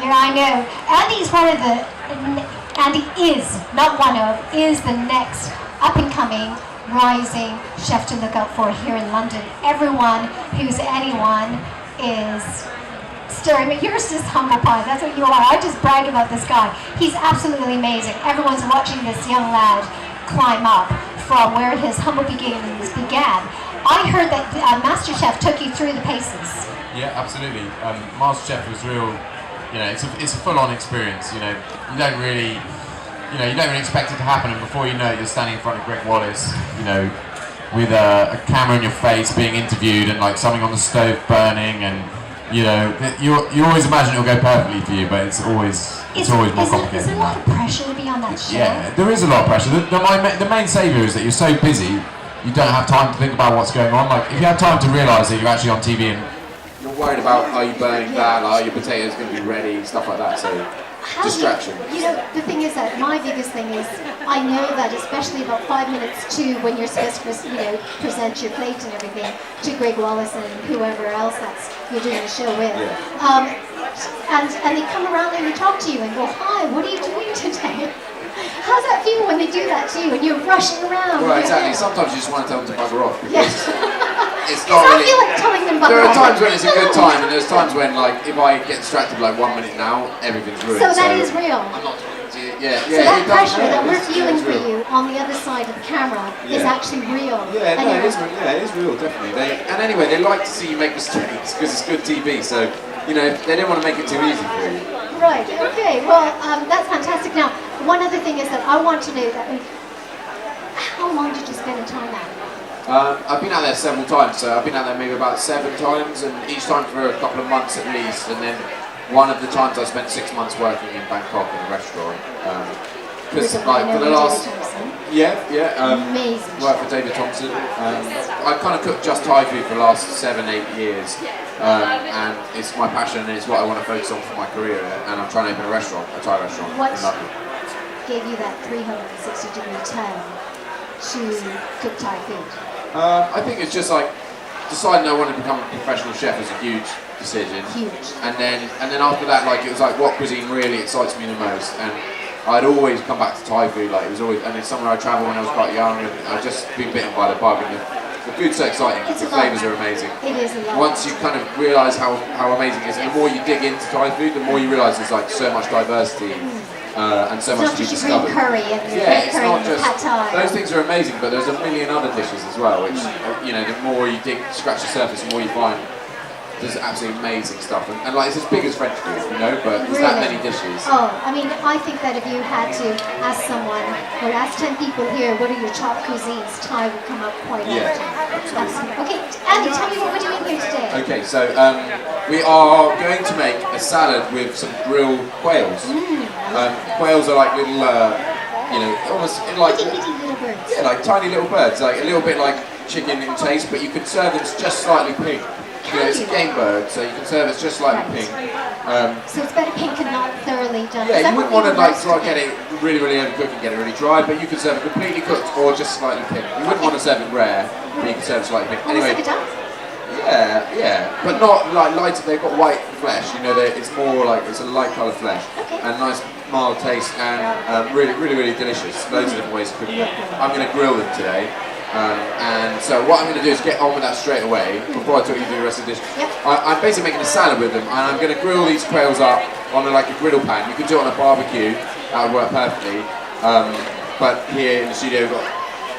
Yeah, I know. Andy's one of the. Andy is not one of is the next up and coming rising chef to look out for here in London. Everyone who's anyone is staring at you're just humble pie. That's what you are. I just brag about this guy. He's absolutely amazing. Everyone's watching this young lad climb up from where his humble beginnings began. I heard that MasterChef took you through the paces. Yeah, absolutely. MasterChef was real. You know, it's a full-on experience. You don't really expect it to happen, and before you know it, you're standing in front of Greg Wallace. With a camera in your face, being interviewed, and like something on the stove burning, and you always imagine it'll go perfectly for you, but it's always more complicated. Is there a lot of pressure to be on that show? Yeah, there is a lot of pressure. The main saviour is that you're so busy, you don't have time to think about what's going on. Like if you have time to realise that you're actually on TV and you're worried about are you burning that, are your potatoes going to be ready, stuff like that. So distraction. The thing is that my biggest thing is I know that especially about 5 minutes to when you're supposed to present your plate and everything to Greg Wallace and whoever else you're doing the show with. Yeah. And they come around and they talk to you and go, hi, what are you doing today? How's that feel when they do that to you and you're rushing around? Well, exactly. Sometimes you just want to tell them to bugger off because it's not really. I feel like telling them bugger off. There are times when it's a good time, and there's times when, like, if I get distracted like 1 minute now, everything's ruined. So that is real. I'm not talking to you. Yeah. So that pressure that we're feeling for you on the other side of the camera is actually real. Yeah, no, it is real, definitely. And anyway, they like to see you make mistakes because it's good TV. So they don't want to make it too easy for you. Right. Okay. Well, that's fantastic. Now, one other thing is that I want to know that how long did you spend in Thailand? I've been out there several times, so I've been out there maybe about 7 times, and each time for a couple of months at least, and then one of the times I spent 6 months working in Bangkok in a restaurant. Because for the last amazing worked for David Thompson. I kind of cooked just Thai food for the last 7-8 years, and it's my passion and it's what I want to focus on for my career. And I'm trying to open a Thai restaurant in London. Gave you that 360-degree turn to cook Thai food? I think it's just like deciding I want to become a professional chef is a huge decision. Huge. And then after that, like it was like what cuisine really excites me the most. And I'd always come back to Thai food. Like it was always, and it's somewhere I travelled when I was quite young, and I've just been bitten by the bug. And the food's so exciting. The flavours are amazing. It is a lot. Once you kind of realise how amazing it is, and the more you dig into Thai food, the more you realise there's like so much diversity. And so much to be discovered. Curry and it's not just pad thai. those things are amazing, but there's a million other dishes as well. Which the more you scratch the surface, the more you find there's absolutely amazing stuff. And like it's as big as French food, but there's that many dishes. Oh, I mean, I think that if you had to ask someone or ask 10 people here, what are your top cuisines? Thai would come up quite often. Absolutely. Okay, Andy, tell me what we're doing here today. Okay, so we are going to make a salad with some grilled quails. Quails are like little, almost like little birds. Yeah, like tiny little birds, like a little bit like chicken in taste, but you can serve it just slightly pink. It's a game bird, so you can serve it just slightly pink. So it's better pink and not thoroughly done. Yeah, you wouldn't want to get it really, really overcooked and get it really dry, but you can serve it completely cooked or just slightly pink. You wouldn't want to serve it rare, but you can serve it slightly pink. Anyway. Yeah, but not like light. They've got white flesh. It's more like it's a light colour flesh and nice mild taste and really, really, really delicious. Loads of different ways to cook them. I'm going to grill them today. And so what I'm going to do is get on with that straight away before I talk you through the rest of the dish. I'm basically making a salad with them, and I'm going to grill these quails up on like a griddle pan. You can do it on a barbecue, that would work perfectly. But here in the studio we've got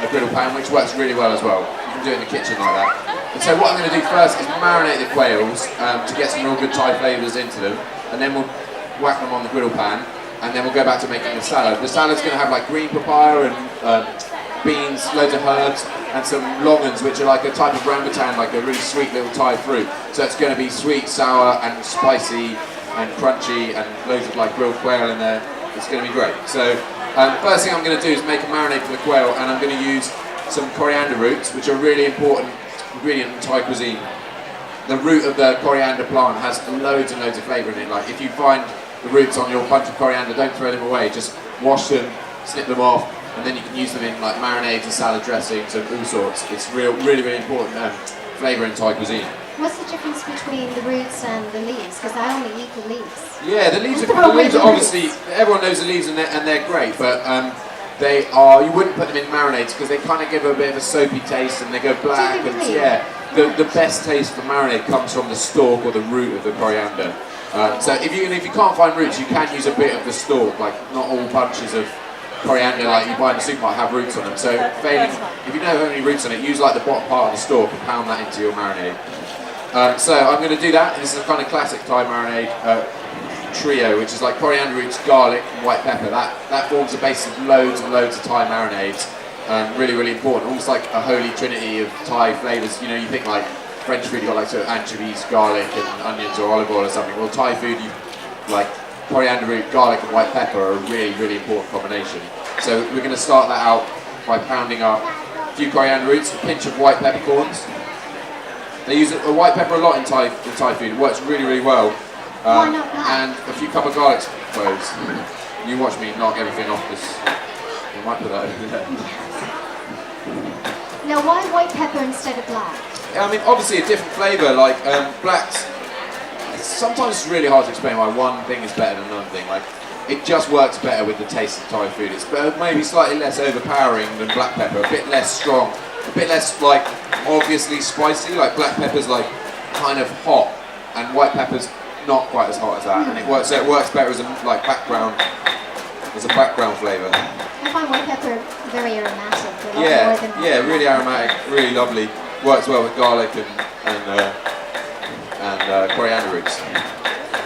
a griddle pan which works really well as well. You can do it in the kitchen like that. And so what I'm going to do first is marinate the quails to get some real good Thai flavours into them, and then we'll whack them on the griddle pan, and then we'll go back to making the salad. The salad's going to have like green papaya and beans, loads of herbs, and some longans, which are like a type of rambutan, like a really sweet little Thai fruit. So it's going to be sweet, sour, and spicy, and crunchy, and loads of like grilled quail in there. It's going to be great. So first thing I'm going to do is make a marinade for the quail, and I'm going to use some coriander roots, which are a really important ingredient in Thai cuisine. The root of the coriander plant has loads and loads of flavour in it. Like if you find the roots on your bunch of coriander, don't throw them away. Just wash them, snip them off, and then you can use them in like marinades and salad dressings and all sorts. It's really, really important flavour in Thai cuisine. What's the difference between the roots and the leaves? Because I only eat the leaves. Yeah, the leaves are obviously, everyone knows the leaves and they're great, but you wouldn't put them in marinades because they kind of give a bit of a soapy taste and they go black. Do they really? Yeah, the best taste for marinade comes from the stalk or the root of the coriander. So if you can't find roots, you can use a bit of the stalk. Like not all bunches of coriander like you buy in the supermarket have roots on them. So failing, if you don't have any roots on it, use like the bottom part of the stalk and pound that into your marinade. So I'm going to do that. This is a kind of classic Thai marinade trio, which is like coriander roots, garlic, and white pepper. That forms the base of loads and loads of Thai marinades. Really, really important. Almost like a holy trinity of Thai flavours. You know, you think like French food, you've got like sort of anchovies, garlic, and onions or olive oil or something. Well, Thai food, you like coriander root, garlic, and white pepper are a really, really important combination. So we're going to start that out by pounding up a few coriander roots, a pinch of white peppercorns. They use a white pepper a lot in Thai food. It works really, really well. Why not black? And a few couple of garlic cloves. You watch me knock everything off this. I might put that over there. Now, why white pepper instead of black? I mean, obviously a different flavour. Like blacks, sometimes it's really hard to explain why one thing is better than another thing. Like it just works better with the taste of Thai food. It's maybe slightly less overpowering than black pepper, a bit less strong, a bit less like obviously spicy. Like black pepper's like kind of hot, and white pepper's not quite as hot as that. And it works better as a background flavour. I find white pepper very aromatic. Yeah, really aromatic, really lovely. Works well with garlic and coriander roots.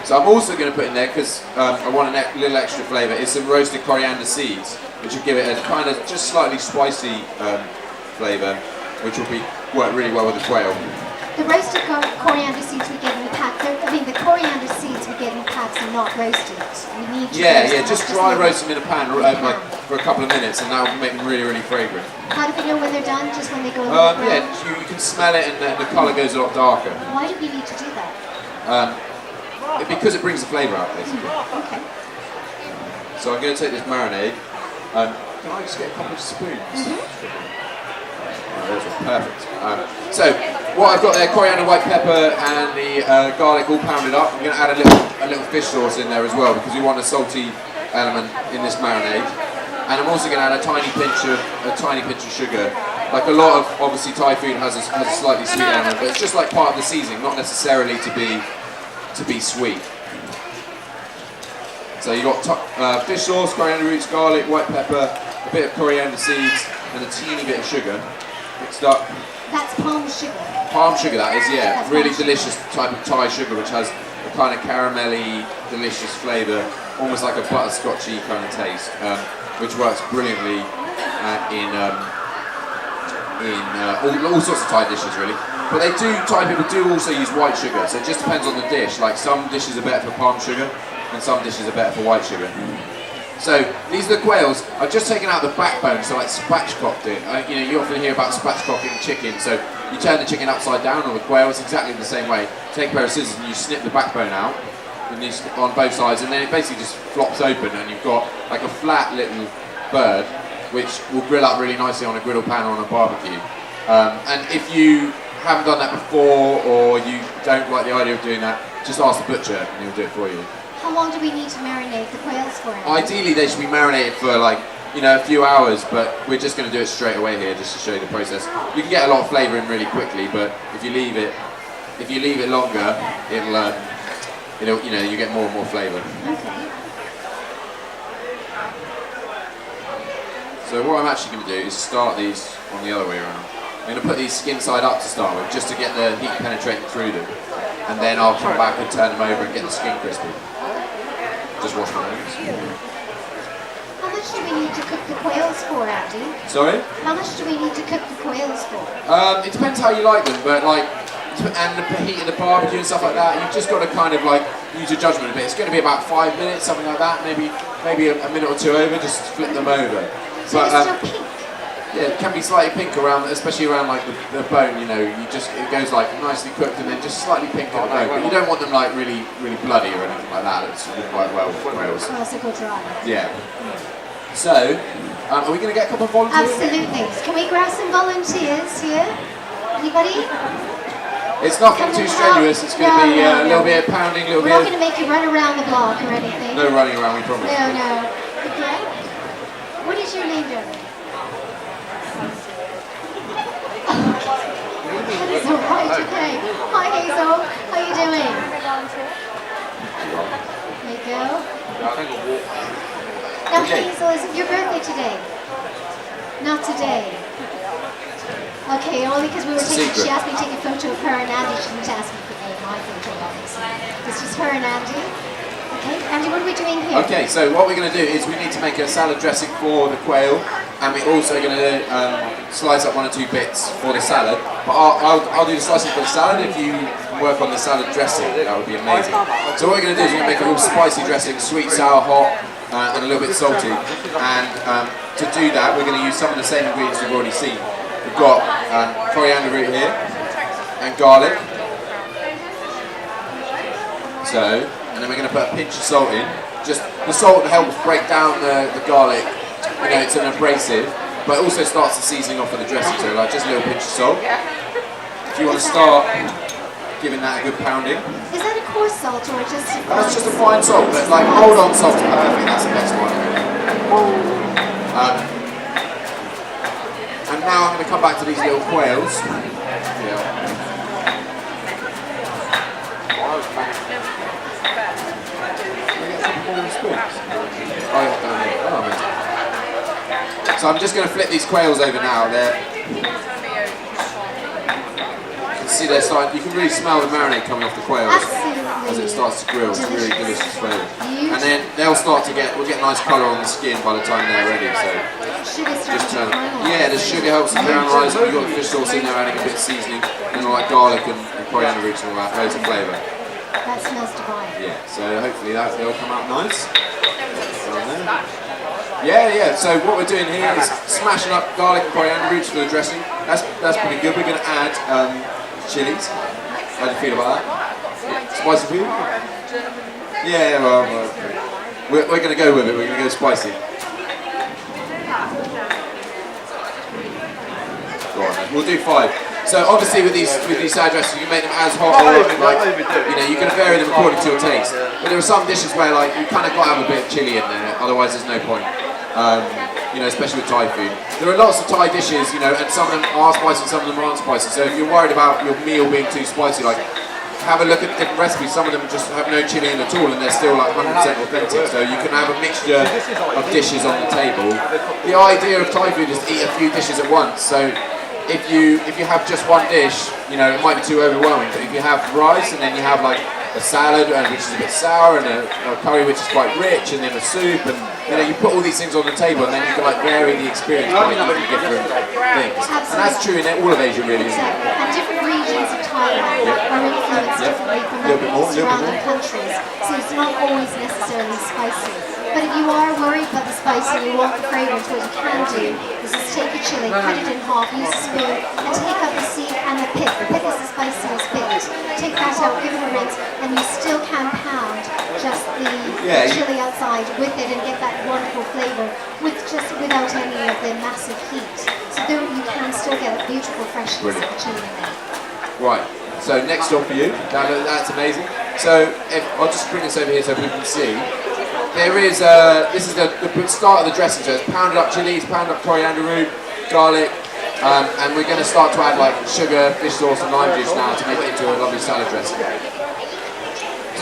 So I'm also going to put in there, because I want a little extra flavour, is some roasted coriander seeds, which will give it a kind of just slightly spicy flavour, which will work really well with the quail. The roasted coriander seeds we get in the pack, the coriander seeds we get in packs are not roasted. We need to roast them. Just dry roast them in a pan for a couple of minutes, and that will make them really, really fragrant. How do we know when they're done? Just when they go a little brown? Yeah, you can smell it, and the colour goes a lot darker. Why do we need to do that? Because it brings the flavour out, basically. Okay. So I'm going to take this marinade. Can I just get a couple of spoons? Those are perfect. So what I've got there, coriander, white pepper, and the garlic all pounded up. I'm going to add a little fish sauce in there as well, because we want a salty element in this marinade. And I'm also going to add a tiny pinch of sugar. Like a lot of obviously Thai food has a slightly sweet element, but it's just like part of the seasoning, not necessarily to be sweet. So you've got fish sauce, coriander roots, garlic, white pepper, a bit of coriander seeds, and a teeny bit of sugar mixed up. That's palm sugar. Palm sugar, that is, yeah. That's really palm delicious type of Thai sugar, which has a kind of caramelly, delicious flavour, almost like a butterscotchy kind of taste, which works brilliantly in all sorts of Thai dishes, really. But Thai people do also use white sugar, so it just depends on the dish. Like some dishes are better for palm sugar, and some dishes are better for white sugar. So these are the quails. I've just taken out the backbone, so like spatchcocked it. You often hear about spatchcocking chicken. So you turn the chicken upside down, or the quail, it's exactly the same way. Take a pair of scissors and you snip the backbone out, and on both sides, and then it basically just flops open, and you've got like a flat little bird, which will grill up really nicely on a griddle pan or on a barbecue. And if you haven't done that before, or you don't like the idea of doing that, just ask the butcher and he'll do it for you. How long do we need to marinate the quails for? Ideally, they should be marinated for a few hours, but we're just going to do it straight away here, just to show you the process. You can get a lot of flavour in really quickly, but if you leave it longer, you get more and more flavour. Okay. So what I'm actually going to do is start these on the other way around. I'm going to put these skin side up to start with, just to get the heat penetrating through them, and then I'll come back and turn them over and get the skin crispy. Just wash my hands. How much do we need to cook the quails for, Andy? Sorry? How much do we need to cook the quails for? It depends how you like them, but and the heat of the barbecue and stuff like that, you've just got to kind of use your judgment a bit. It's going to be about 5 minutes, something like that, maybe a minute or two over, just flip them over. So but, they're still pink? Yeah, it can be slightly pink around, especially around the bone. It goes nicely cooked and then just slightly pink at the bone. But you don't want them really, really bloody or anything like that. It's really quite well with quails. Oh, so go dry. Yeah. So, are we going to get a couple of volunteers? Absolutely. Can we grab some volunteers here? Anybody? It's nothing too strenuous. It's going to be a little bit of pounding, a little bit. We're not going to make you run around the block or anything. No running around, we promise. No. Okay. What is your name, darling? Hazel, right, okay. Hi, Hazel. How are you doing? There you go. Now, Hazel, is it your birthday today? Not today. Okay, only because she asked me to take a photo of her and Andy. She didn't ask me to take my photo, obviously. This is her and Andy. Okay, Andy, what are we doing here? Okay, so what we're going to do is we need to make a salad dressing for the quail, and we're also going to slice up 1 or 2 bits for the salad. But I'll do the slicing for the salad. If you work on the salad dressing, that would be amazing. So what we're going to do is we're going to make a real spicy dressing, sweet, sour, hot, and a little bit salty. And to do that, we're going to use some of the same ingredients we've already seen. We've got coriander root here and garlic. So, and then we're going to put a pinch of salt in. Just the salt helps break down the garlic. You know, it's an abrasive, but it also starts the seasoning off of the dressing. So, like just a little pinch of salt. If you want to start giving that a good pounding. Is that a coarse salt or just? That's just a fine salt, but like hold on salt's perfect. That's the best one. And now I'm going to come back to these little quails. So I'm just going to flip these quails over now. You can see they're starting. You can really smell the marinade coming off the quails as it starts to grill. It's a really delicious flavour. And then they'll start to we'll get nice colour on the skin by the time they're ready. So just turn them. Yeah, the sugar helps them caramelise. You've got the fish sauce in there, adding a bit of seasoning, and like garlic and coriander roots and all that, loads of flavour. That smells divine. Yeah, so hopefully they'll come out nice. Yeah. So what we're doing here is smashing up garlic and coriander roots for the dressing. That's pretty good. We're going to add chilies. How do you feel about that? Spicy food? Yeah, well we're going to go with it. We're going to go spicy. Go on then. We'll do 5. So obviously with these salad dressings, you can make them as hot or you can vary them according to your taste. But there are some dishes where like you kind of got to have a bit of chili in there, otherwise there's no point. Especially with Thai food. There are lots of Thai dishes, and some of them are spicy, some of them aren't spicy. So if you're worried about your meal being too spicy, like have a look at different recipes. Some of them just have no chili in at all, and they're still like 100% authentic. So you can have a mixture of dishes on the table. The idea of Thai food is to eat a few dishes at once. So if you have just one dish, it might be too overwhelming. But if you have rice and then you have like a salad which is a bit sour and a curry which is quite rich and then a soup and you put all these things on the table and then you can like vary the experience by eating different things. And that's true in all of Asia really, isn't it? And different regions of Thailand are influenced differently from the surrounding countries, so it's not always necessarily spicy. But if you are worried about the spice and you want the fragrance, what you can do is just take a chili, cut it in half, use a spoon, and take out the seed and the pit. The pit is the spiciest bit. Take that out, give it a rinse, and you still can pound just the chili outside with it and get that wonderful flavour without any of the massive heat. So there you can still get a beautiful freshness of the chili in there. Right. So next up for you. That's amazing. So I'll just bring this over here so people can see. This is the start of the dressing, so it's pounded up chilies, pounded up coriander root, garlic, and we're going to start to add like sugar, fish sauce and lime juice now to make it into a lovely salad dressing.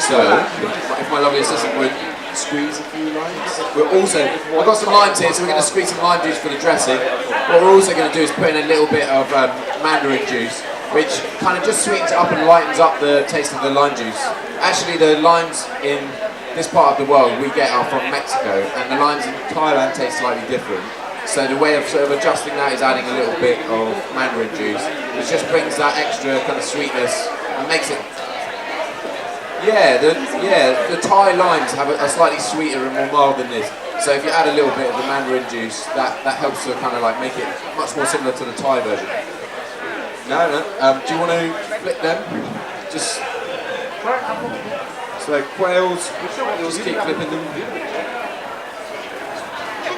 So, if my lovely assistant would squeeze a few limes. I've got some limes here, so we're going to squeeze some lime juice for the dressing. What we're also going to do is put in a little bit of mandarin juice, which kind of just sweetens it up and lightens up the taste of the lime juice. Actually, the limes in this part of the world we get are from Mexico, and the limes in Thailand taste slightly different. So the way of sort of adjusting that is adding a little bit of mandarin juice, which just brings that extra kind of sweetness and makes it. The Thai limes have a slightly sweeter and more mild than this. So if you add a little bit of the mandarin juice, that helps to kind of like make it much more similar to the Thai version. No. Do you want to flip them? Just. So quails, just keep flipping them. Can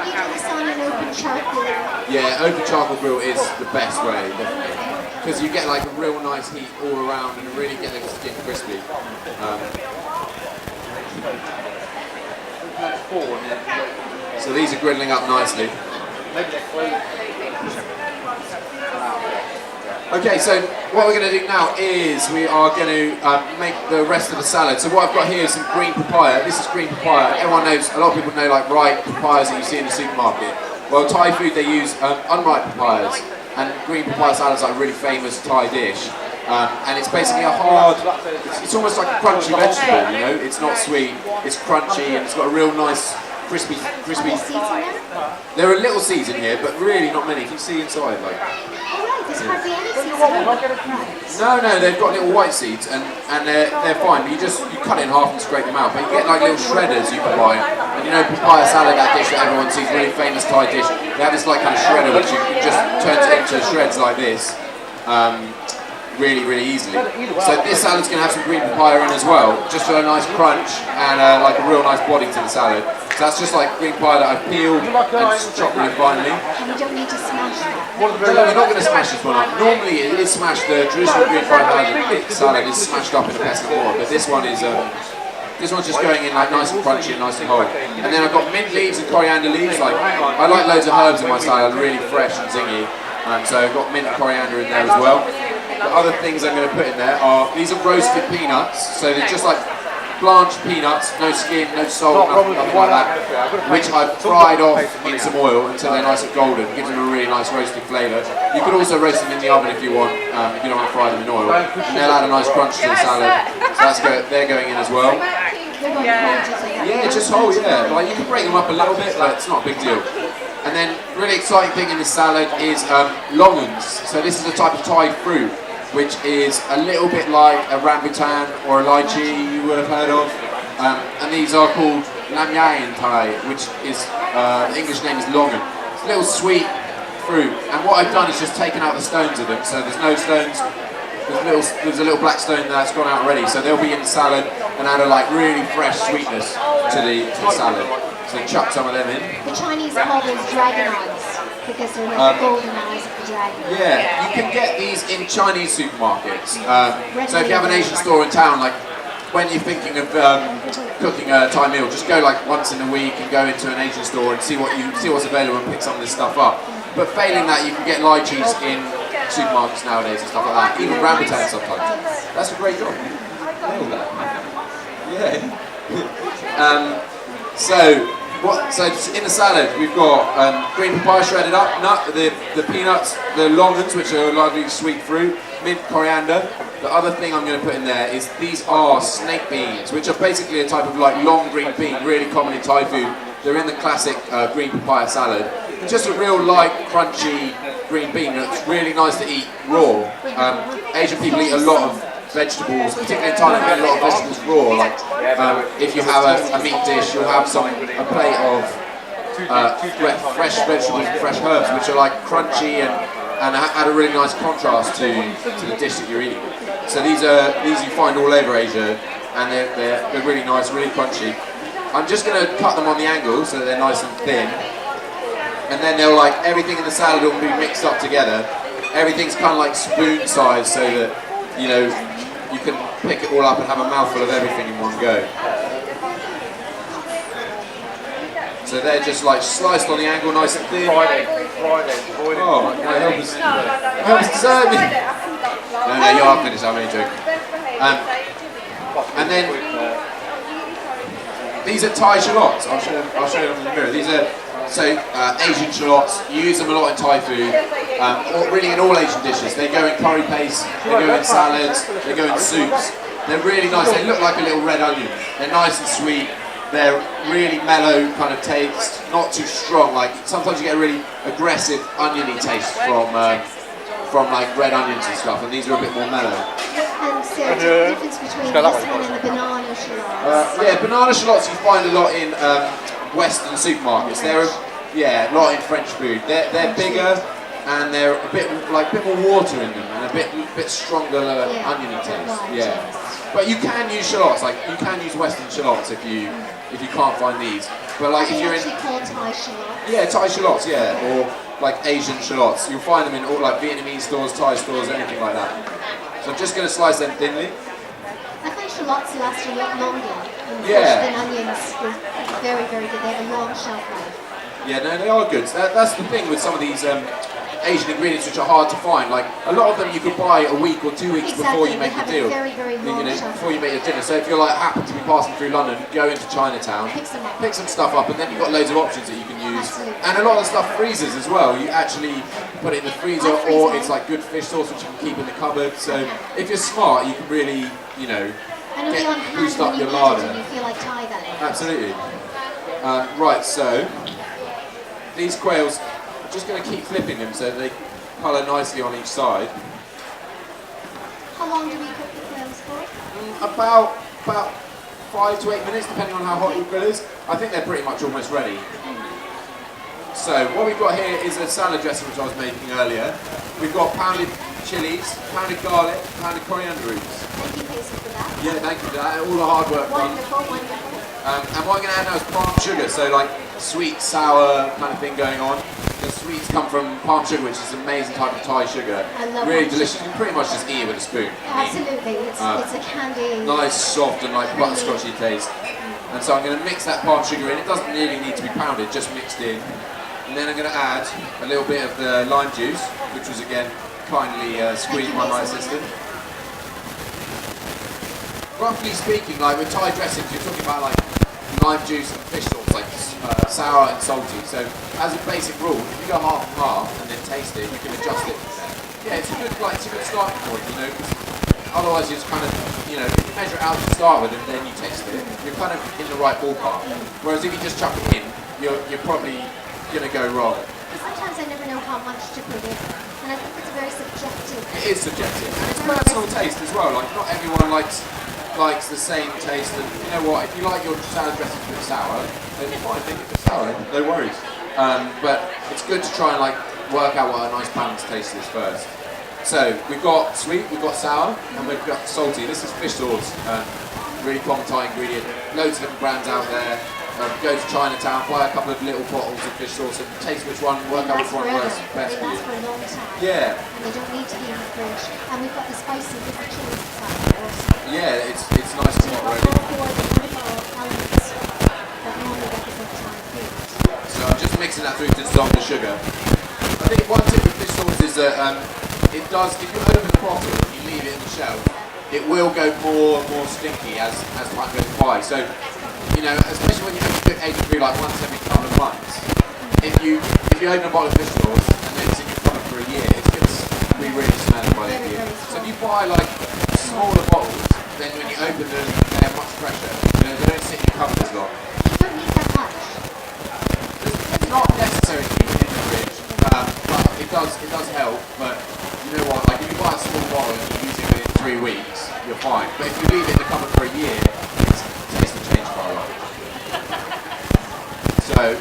you do this on an open charcoal? Yeah, open charcoal grill is the best way, definitely. because you get like a real nice heat all around and really get the skin crispy. So these are griddling up nicely. Okay, so what we're going to do now is we are going to make the rest of the salad. So what I've got here is some green papaya. This is green papaya. Everyone knows, a lot of people know like ripe papayas that you see in the supermarket. Well, Thai food, they use unripe papayas. And green papaya salad is like a really famous Thai dish. And it's basically a hard, it's almost like a crunchy vegetable, you know? It's not sweet, it's crunchy, and it's got a real nice, crispy. There are little seeds in here, but really not many. If you see inside, like... There's hardly any seeds. No, they've got little white seeds, and they're fine. But you cut it in half and scrape them out. But you get like little shredders you can buy. And you know, papaya salad, that dish that everyone sees, really famous Thai dish. They have this like kind of shredder which you just turns it into shreds like this, really easily. So this salad's going to have some green papaya in as well, just for a nice crunch and like a real nice body to the salad. So that's just like green papaya that I've peeled and chopped really finely. And you don't need to smash that. No, you're not going to smash this one up. Normally it is smashed, the traditional green papaya salad is smashed up in a pestle mortar, but this one is this one's just going in like nice and crunchy and nice and whole. And then I've got mint leaves and coriander leaves. Like I like loads of herbs in my salad, really fresh and zingy. So I've got mint and coriander in there as well. The other things I'm going to put in there are, these are roasted peanuts, so they're just like blanched peanuts, no skin, no salt, nothing like that, which I've fried off in some oil until they're nice and golden. It gives them a really nice roasted flavour. You could also roast them in the oven if you want, if you don't want to fry them in oil, and they'll add a nice crunch to the salad. So they're going in as well. Yeah, just whole, yeah. Like you can break them up a little bit, but it's not a big deal. And then, really exciting thing in this salad is longans. So this is a type of Thai fruit, which is a little bit like a rambutan or a lychee you would have heard of. And these are called lam yai in Thai, which is, the English name is longan. It's a little sweet fruit. And what I've done is just taken out the stones of them. So there's no stones. There's a little black stone that's gone out already. So they'll be in the salad and add a like really fresh sweetness to the salad. So chuck some of them in. The Chinese call those dragon eyes because they're like golden eyes of the dragon. Yeah, you can get these in Chinese supermarkets. So if you have an Asian store in town, like when you're thinking of cooking a Thai meal, just go like once in a week and go into an Asian store and see what's available and pick some of this stuff up. But failing that, you can get lychees in supermarkets nowadays and stuff like that. Even rambutan sometimes. That's a great job. Nailed that. Yeah. So in the salad we've got green papaya shredded up, the peanuts, the longans, which are a lovely sweet fruit, mint, coriander. The other thing I'm going to put in there is these are snake beans, which are basically a type of like long green bean, really common in Thai food. They're in the classic green papaya salad. Just a real light, crunchy green bean that's really nice to eat raw. Asian people eat a lot of vegetables, particularly in Thailand, we eat a lot of vegetables raw. Like if you have a meat dish, you'll have a plate of fresh vegetables and fresh herbs, which are like crunchy and add a really nice contrast to the dish that you're eating. So these you find all over Asia, and they're really nice, really crunchy. I'm just going to cut them on the angle so that they're nice and thin, and then they'll like everything in the salad will be mixed up together. Everything's kind of like spoon size, so that you know you can pick it all up and have a mouthful of everything in one go. So they're just like sliced on the angle, nice and thin. Oh, my help us desert me. No, you are finished, I'm only joking. And then these are Thai shallots. I'll show them in the mirror. These are Asian shallots. You use them a lot in Thai food, or really in all Asian dishes. They go in curry paste, they go in salads, they go in soups. They're really nice. They look like a little red onion. They're nice and sweet. They're really mellow kind of taste, not too strong. Like sometimes you get a really aggressive oniony taste from like red onions and stuff, and these are a bit more mellow. And so the difference between this one and the banana shallots? Yeah, banana shallots you find a lot in Western supermarkets. They're a lot in French food. They're bigger and they're a bit more water in them and a bit stronger oniony taste. Yeah. But you can use shallots, like you can use Western shallots if you can't find these. But like if you're in called Thai shallots. Yeah, Thai shallots, yeah. Or like Asian shallots. You'll find them in all like Vietnamese stores, Thai stores, anything like that. So I'm just going to slice them thinly. I find shallots last a lot longer in Yeah. fish than onions. It's very, very good. They have a long shelf life. Yeah, no, they are good. So that's the thing with some of these Asian ingredients which are hard to find. Like a lot of them you could buy a week or 2 weeks before you make the deal. Very, very long shelf before you make your dinner. So if you're like happen to be passing through London, go into Chinatown, pick some stuff up, and then you've got loads of options that you can use. Absolutely. And a lot of the stuff freezes as well. You actually put it in the freezer, or it's like good fish sauce which you can keep in the cupboard. So if you're smart, you can really, you know, and it'll be on hand boost up when you your eat larder. it and you feel like Thai that way. Absolutely. Right, so these quails, I'm just going to keep flipping them so they colour nicely on each side. How long do we cook the quails for? About 5 to 8 minutes, depending on how hot your grill is. I think they're pretty much almost ready. So what we've got here is a salad dressing which I was making earlier. We've got pounded chilies, pounded garlic, pounded coriander roots. Thank you, Casey, for that. Yeah, thank you for that. All the hard work done. Wonderful, wonderful. And what I'm going to add now is palm sugar, so like sweet, sour kind of thing going on. The sweets come from palm sugar, which is an amazing type of Thai sugar. I love really palm delicious. You can pretty much just eat it with a spoon. Absolutely, it's a candy. Nice, soft, and like butterscotchy taste. And so I'm going to mix that palm sugar in. It doesn't really need to be pounded, just mixed in. And then I'm going to add a little bit of the lime juice, which was again kindly squeezed by my assistant. Roughly speaking, like with Thai dressings, you're talking about like lime juice and fish sauce, like sour and salty. So as a basic rule, if you go half and half and then taste it, you can adjust it from there. Yeah, it's a good starting point, you know, because otherwise you just kind of, you know, if you measure it out to start with and then you taste it, you're kind of in the right ballpark. Whereas if you just chuck it in, you're probably going to go wrong. Sometimes I never know how much to put in, and I think it's very subjective. It is subjective, and it's personal taste as well. Like not everyone likes the same taste, and you know what? If you like your salad dressing a bit sour, then fine, make it a bit sour. No worries. But it's good to try and like work out what a nice balanced taste is first. So we've got sweet, we've got sour, and we've got salty. This is fish sauce. Really common Thai ingredient. Loads of different brands out there. Go to Chinatown, buy a couple of little bottles of fish sauce and taste which one, work out which one works best for you. They last for a long time. Yeah. And they don't need to be in the fridge. And we've got the spicy different chilies inside. Yeah, it's nice and hot already. All four wonderful elements that normally represent Thai food. So I'm just mixing that through to dissolve the sugar. I think one tip with fish sauce is that it does, if you open the bottle and you leave it in the shelf, it will go more and more stinky as time goes by. So, you know, especially when you have to cook Asian food like once every couple of months, if you open a bottle of fish sauce and then it's in your cupboard for a year, it's going to be really smelly by the end of the year. So if you buy like smaller bottles, then when you open them, they're much fresher. You know, they don't sit in your cupboard as long. You don't need that much. It's not necessary to keep it in the fridge, but it does help. But you know what? Like if you buy a small bottle and you use it within 3 weeks, you're fine. But if you leave it in the cupboard for a year, it tastes will change quite a lot. So I'm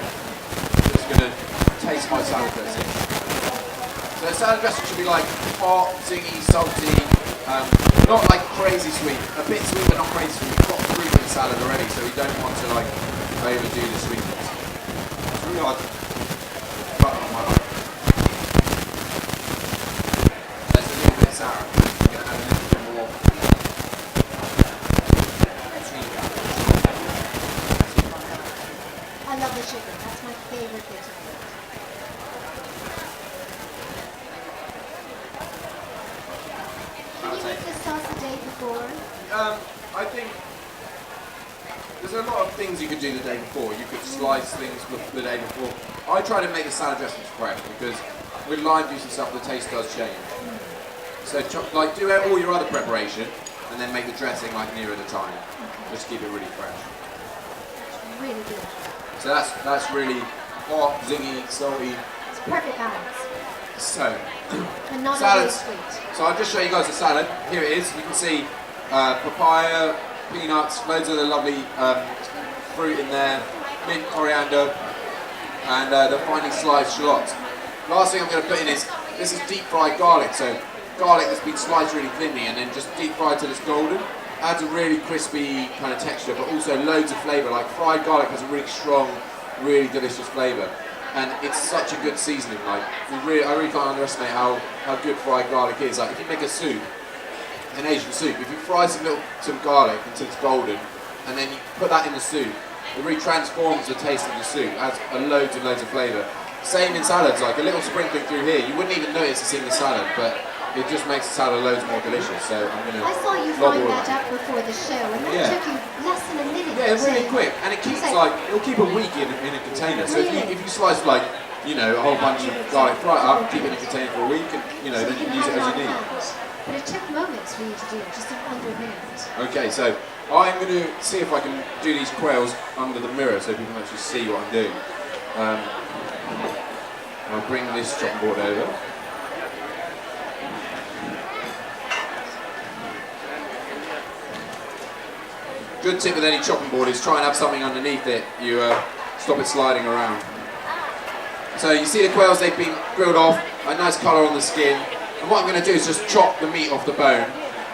just going to taste my salad dressing. So the salad dressing should be like hot, zingy, salty, not like crazy sweet. A bit sweet but not crazy sweet. We've got fruit in the salad already, so we don't want to like overdo the sweetness. It's really hard to cut on my eye. There's a little bit sour. I'm going to add a little bit more. I love the chicken. That's my favorite bit of it. Can you make this sauce the day before? I think there's a lot of things you could do the day before. You could slice things the day before. I try to make the salad dressings fresh because with lime juice and stuff, the taste does change. So like do all your other preparation and then make the dressing like nearer the time. Just keep it really fresh. It's really good. So that's really hot, zingy, salty. It's perfect balance. So And not salad. overly sweet. So I'll just show you guys the salad. Here it is. You can see papaya, peanuts, loads of the lovely fruit in there, mint, coriander, and the finely sliced shallots. Last thing I'm going to put in is, this is deep fried garlic. So garlic that's been sliced really thinly and then just deep fried till it's golden. Adds a really crispy kind of texture, but also loads of flavour. Like fried garlic has a really strong, really delicious flavour. and it's such a good seasoning. Like, I really can't underestimate how good fried garlic is. Like, if you make a soup, an Asian soup, if you fry some garlic until it's golden, and then you put that in the soup, it really transforms the taste of the soup, adds loads and loads of flavour. Same in salads, like a little sprinkling through here, you wouldn't even notice it's in the salad, but it just makes the salad loads more delicious. So I'm going to. I saw you line that up before the show, and that took you less than a minute. Yeah, really quick, and it keeps it'll keep a week in a container. So if you slice like, you know, a whole bunch of garlic, fry it up, keep it in a container for a week, and you know, then you can use it as you need. But it took moments for you to do it, just under a minute. Okay, so I'm going to see if I can do these quails under the mirror so people can actually see what I'm doing. I'll bring this chopping board over. Good tip with any chopping board is try and have something underneath it. You stop it sliding around. So you see the quails, they've been grilled off, a nice colour on the skin. And what I'm going to do is just chop the meat off the bone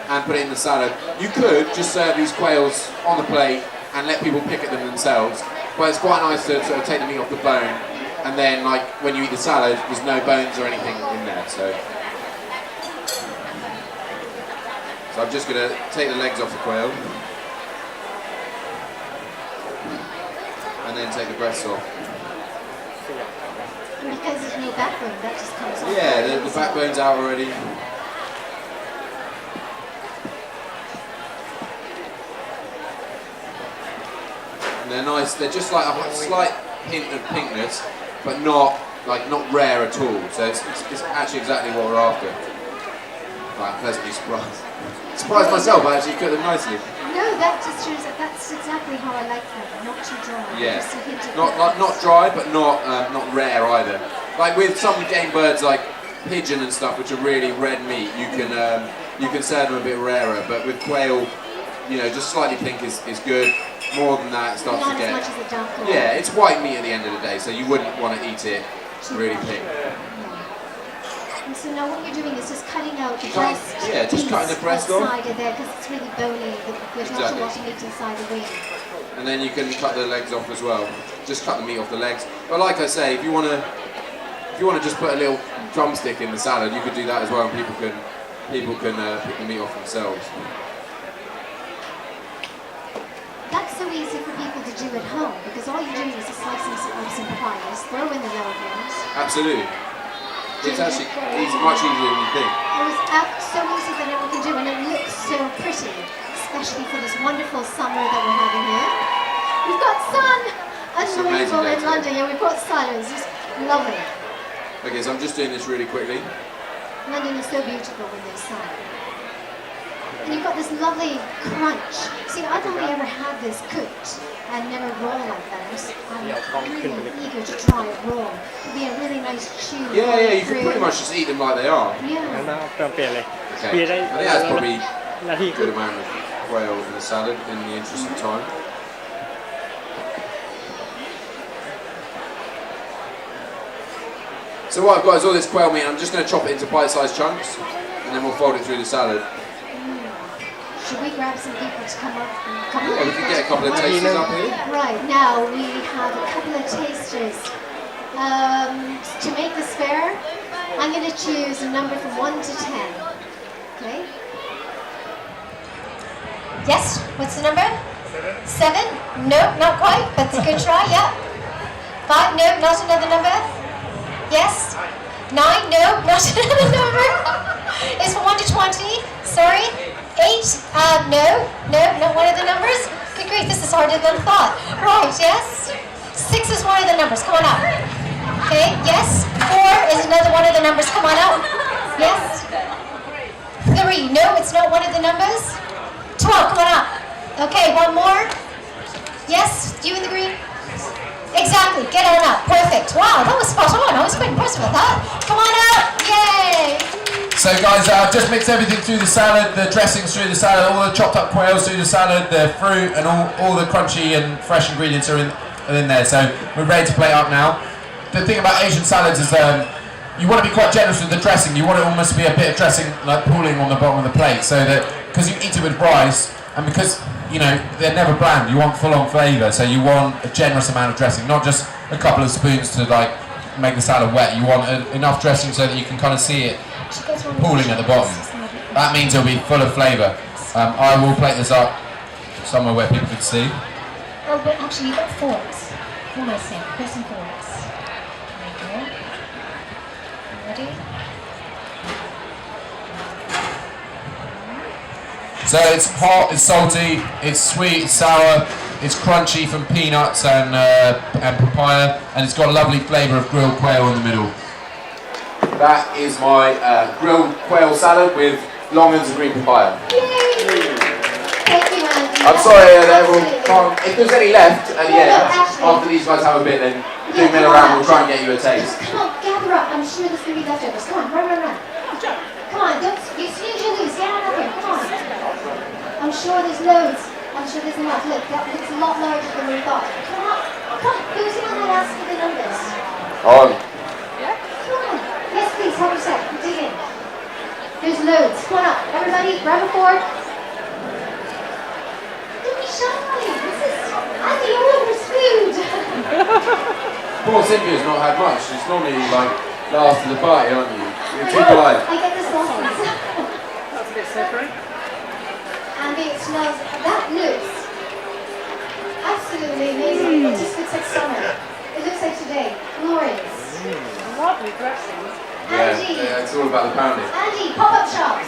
and put it in the salad. You could just serve these quails on the plate and let people pick at them themselves, but it's quite nice to sort of take the meat off the bone, and then like when you eat the salad, there's no bones or anything in there. So I'm just going to take the legs off the quail, and then take the breasts off. And because there's no backbone, that just comes off. Yeah, the backbone's out already. And they're nice. They're just like a slight hint of pinkness, but not rare at all. So it's actually exactly what we're after. Right, I'm pleasantly surprised. Surprised myself. I actually cooked them nicely. No, that just shows that that's exactly how I like them. Not too dry. Yeah. Just a hint of Not dry, but not rare either. Like with some game birds, like pigeon and stuff, which are really red meat, you can serve them a bit rarer. But with quail, you know, just slightly pink is good. More than that, it starts not to get. Not as much as a dark one. Yeah, it's white meat at the end of the day, so you wouldn't want to eat it really pink. And so now what you're doing is just cutting out the breast. Yeah, just cutting the breast off. Inside of there, because it's really bony. There's not a lot of meat inside the wing. And then you can cut the legs off as well. Just cut the meat off the legs. But like I say, if you want to just put a little drumstick in the salad, you could do that as well, and people can pick the meat off themselves. That's so easy for people to do at home, because all you're doing is slicing some pliers, throw in the rollers. Absolutely. It's actually much easier than you think. It was so easy that everyone can do, and it looks so pretty, especially for this wonderful summer that we're having here. We've got sun! Unbelievable in London, yeah, we've got sun, it's just lovely. Okay, so I'm just doing this really quickly. London is so beautiful when there's sun. And you've got this lovely crunch. See, I've only ever had this cooked and never raw like that. I'm really eager to try it raw. It'd be a really nice chew. Yeah, you can pretty much just eat them like they are. Yeah. Okay. I think that's probably a good amount of quail in the salad in the interest of time. So what I've got is all this quail meat. I'm just going to chop it into bite-sized chunks, and then we'll fold it through the salad. Should we grab some people to come up? Yeah, we can get a couple of tasters up here. Right, now we have a couple of tasters. To make this fair, I'm going to choose a number from 1 to 10. Okay? Yes, what's the number? 7? No, not quite, but it's a good try, yeah. 5? No, not another number. Yes? 9? No, not another number. It's from 1 to 20. Sorry. 8? No, not one of the numbers. Good grief, this is harder than I thought. Right, yes. 6 is one of the numbers. Come on up. Okay, yes. 4 is another one of the numbers. Come on up. Yes. 3, no, it's not one of the numbers. 12, come on up. Okay, one more. Yes, you in the green? Exactly, get on up. Perfect. Wow, that was spot on. I was quite impressed with that. Come on up. Yay. So guys, I've just mixed everything through the salad, the dressings through the salad, all the chopped up quails through the salad, the fruit and all the crunchy and fresh ingredients are in there. So we're ready to plate up now. The thing about Asian salads is you want to be quite generous with the dressing. You want it almost to be a bit of dressing like pooling on the bottom of the plate, so that because you eat it with rice and because you know they're never bland, you want full-on flavour. So you want a generous amount of dressing, not just a couple of spoons to like make the salad wet. You want enough dressing so that you can kind of see it pooling at the bottom. That means it'll be full of flavour. I will plate this up somewhere where people can see. Oh, but actually, you've got forks. Almost in. Here's some forks. There you go. Ready? So it's hot, it's salty, it's sweet, it's sour, it's crunchy from peanuts and papaya, and it's got a lovely flavour of grilled quail in the middle. That is my grilled quail salad with longans and green papaya. Yay! Thank you, Andy. I'm sorry everyone can't. If there's any left at the end, after these guys have a bit, then do mill around, we'll try and get you a taste. Come on, gather up. I'm sure there's going to be leftovers. Come on, run. Come on, don't, you snooze, you lose. Get out of here, come on. I'm sure there's loads. I'm sure there's enough. Look, that looks a lot larger than we thought. Come on. Who's the one that asked for the numbers? On. Come on. Yes, please, help yourself. Dig in. There's loads. Come on up. Everybody, grab a fork. Don't be shy. This is Andy orders food. Poor Cynthia's not had much. She's normally like last to the party, aren't you? You're too polite. I get this one. That's a bit slippery. And it smells, that looks absolutely amazing. It just looks like summer. It looks like today. Glorious. Lovely dressings. Andy, Yeah, it's all about the pounding. Andy, pop-up shops,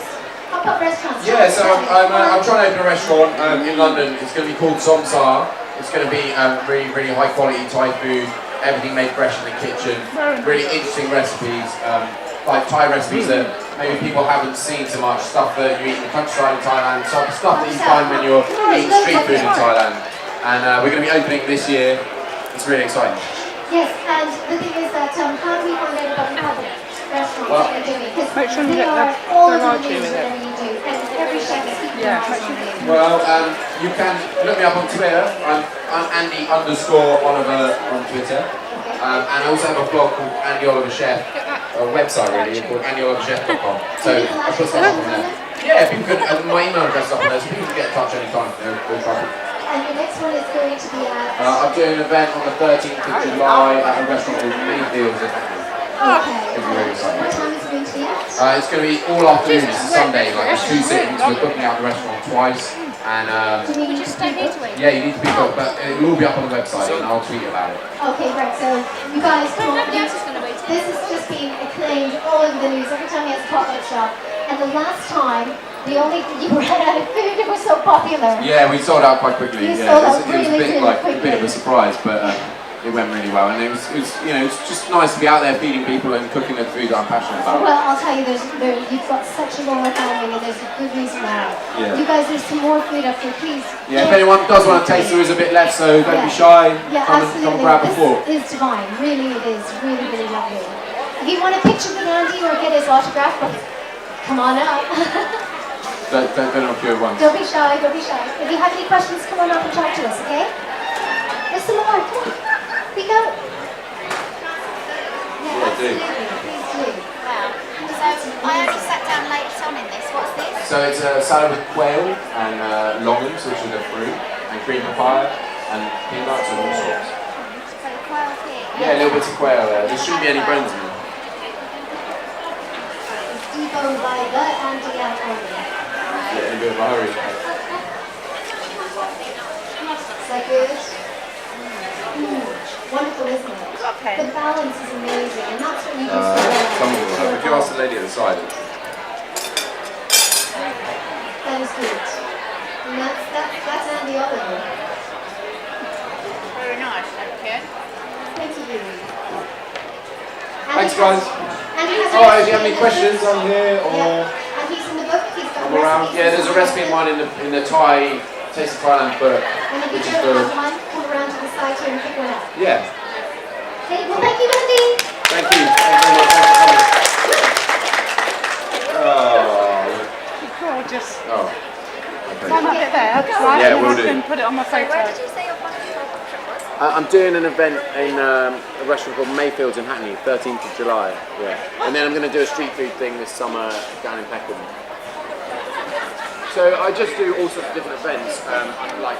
pop-up restaurants. Yeah, so I'm trying to open a restaurant in London. It's going to be called Somsar. It's going to be really, really high quality Thai food. Everything made fresh in the kitchen. Really interesting recipes, like Thai recipes that maybe people haven't seen so much. Stuff that you eat in the countryside in Thailand. Stuff that you find when you're eating street food in Thailand. And we're going to be opening this year. It's really exciting. Yes, and the thing is that how do we find out about the public restaurants that you're doing? Because Make sure you they get are the all over the variety news with it. whatever you do. And every chef is keeping their eyes on you. Well, you can look me up on Twitter. I'm Andy_Oliver on Twitter. And I also have a blog called Andy Oliver Chef, a website really, called AndyOliverChef.com. So I put stuff up on there. Yeah, people can, my email address is up on there, so people can get in touch anytime. We'll try. And the next one is going to be at... I'm doing an event on the 13th of July at a restaurant called Mayfield. Okay. It'll be really exciting. What time is it going to be at? It's going to be all afternoon. It's a Sunday, like there's 2 sittings. We're booking out the restaurant twice. And Do we just don't need to wait? yeah, you need to be booked, but it will all be up on the website and I'll tweet about it. Okay, right, so you guys come on. This is just being acclaimed all over the news every time he has a pop-up shop. And the last time, you ran out of food, it was so popular. Yeah, we sold out quite quickly. You Yeah, sold out it was a really, bit really like a quickly. bit of a surprise, but it went really well. And it was it's just nice to be out there feeding people and cooking the food that I'm passionate about. Well, I'll tell you, you've got such a loyal following, and there's a good reason why. Yeah. You guys, there's some more food up here, please. Yeah, if anyone does want to taste, there is a bit left, so don't be shy. Yeah, Come absolutely. and grab a fork. This is divine. Really, it is. Really, really lovely. If you want a picture with Andy or get his autograph, come on up. Don't knock you at once. Don't be shy. Don't be shy. If you have any questions, come on up and talk to us, okay? There's some more. Come on. Speak out. Yeah, Yeah, do. absolutely. Please do. Wow. So I only sat down late on in this. What's this? So it's a salad with quail and longans, which are the fruit, and green papaya, and peanuts and all sorts. So the quail here. Yeah, little bits of quail there. There shouldn't be any bones in it. It's deboned by the Andy and Andy. Yeah, in a bit of a hurry. Is that good? Wonderful, isn't it? Okay. The balance is amazing, and that's what you do Some people have. If you ask the lady at the side. That is good. And that's Andy Oliver. Very nice, thank you. Thank you. Thanks, guys. Andy has Oh, if you have recipe any in the questions, book. I'm here. Or Yeah, and he's in the book. He's got I'm around. recipes. Yeah, there's a recipe in mine in the Thai Taste of Thailand book, And if which you is don't for have one, come around to the side here and pick one up. yeah. Okay, well, thank you, Andy. Thank you. Thank you very much. Thanks for coming. Oh. Gorgeous. Oh. One Okay. up it there, right? Yeah, And will then I do. can put it on my Where photo. did you say your pop-up shop was? I'm doing an event in a restaurant called Mayfields in Hackney, 13th of July. Yeah. And then I'm going to do a street food thing this summer down in Peckham. So I just do all sorts of different events, like